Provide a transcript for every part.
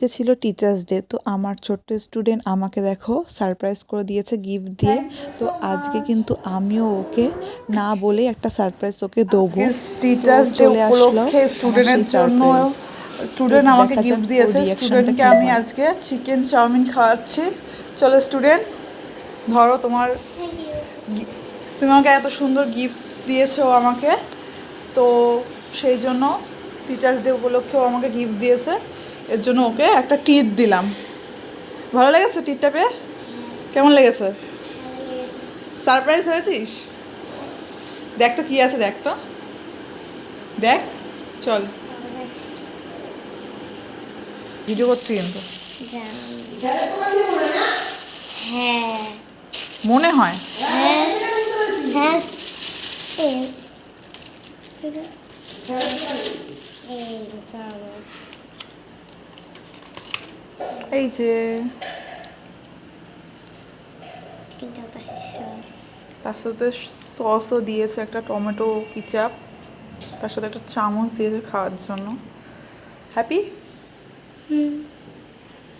আজকে ছিল teachers day, তো আমার ছোট্ট স্টুডেন্ট আমাকে দেখো সারপ্রাইজ করে দিয়েছে গিফট দিয়ে। তো আজকে কিন্তু আমিও ওকে না বলে একটা সারপ্রাইজ ওকে দেবো। তো টিচার্স ডে চলে আসলো উপলক্ষে আমার স্টুডেন্টের সেই জন্য সারপ্রাইজ। স্টুডেন্ট আমাকে দেখা যাক গিফট ওর দিয়েছে। রিয়াকশনটা স্টুডেন্টকে কি আমি হয়। আজকে চিকেন চাউমিন খাওয়াচ্ছি। চলো স্টুডেন্ট, ধরো তোমার, তুমি আমাকে এত সুন্দর গিফট দিয়েছো আমাকে, তো সেই জন্য টিচার্স ডে উপলক্ষে ও আমাকে গিফট দিয়েছে, এর জন্য ওকে একটা টিট দিলাম। ভালো লেগেছে টিটটা পেয়ে? কেমন লেগেছে? সারপ্রাইজ হয়েছিস? দেখ তো কি আছে, দেখ তো, দেখ, চল ভিডিও করছি কিন্তু। হ্যাঁ মনে হয় হ্যাঁ হ্যাঁ এই যে, তার সাথে সসও দিয়েছে, একটা টমেটো কিচাপ, তার সাথে একটা চামচ দিয়েছে খাওয়ার জন্য। হ্যাপি?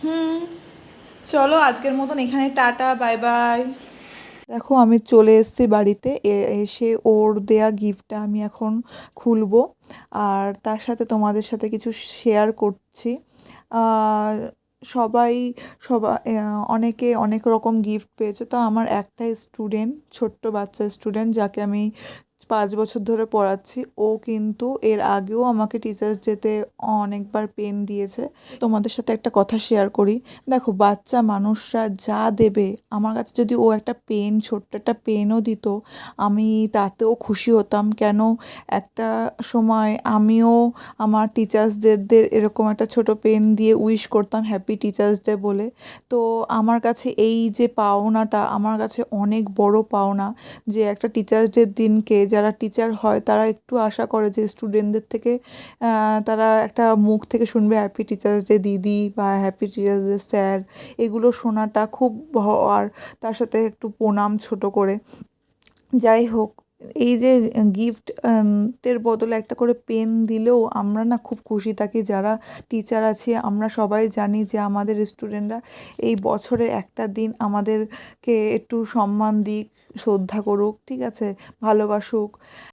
হুম। চলো আজকের মতন এখানে টাটা, বাই বাই। দেখো আমি চলে এসেছি বাড়িতে, এসে ওর দেয়া গিফটটা আমি এখন খুলবো আর তার সাথে তোমাদের সাথে কিছু শেয়ার করছি। আর সবাই সবাই অনেকে অনেক রকম গিফট পেয়েছে, তো আমার একটা স্টুডেন্ট, ছোট্ট বাচ্চা স্টুডেন্ট যাকে আমি 5 বছর ধরে পড়াচ্ছি, ও কিন্তু এর আগেও আমাকে টিচার্স ডেতে অনেকবার পেন দিয়েছে। তোমাদের সাথে একটা কথা শেয়ার করি। দেখো বাচ্চা মানুষরা যা দেবে, আমার কাছে যদি ও একটা পেন, ছোট্ট একটা পেনও দিত, আমি তাতেও খুশি হতাম। কেন, একটা সময় আমিও আমার টিচার্সদের এরকম একটা ছোট পেন দিয়ে উইশ করতাম হ্যাপি টিচার্স ডে বলে। তো আমার কাছে এই যে পাওনাটা আমার কাছে অনেক বড় পাওনা, যে একটা টিচার্স ডের দিনকে যারা টিচার হয় তারা একটু আশা করে যে স্টুডেন্টদের থেকে তারা একটা মুখ থেকে শুনবে হ্যাপি টিচার্স ডে দিদি বা হ্যাপি টিচার্স ডে স্যার, এগুলো শোনাটা খুব আর তার সাথে একটু প্রণাম ছোট করে। যাই হোক, এই যে গিফট টের বদলে একটা করে পেন দিলেও আমরা না খুব খুশি থাকি যারা টিচার আছি। আমরা সবাই জানি যে আমাদের স্টুডেন্টরা এই বছরে একটা দিন আমাদেরকে একটু সম্মান দিক, শ্রদ্ধা করুক, ঠিক আছে, ভালোবাসুক।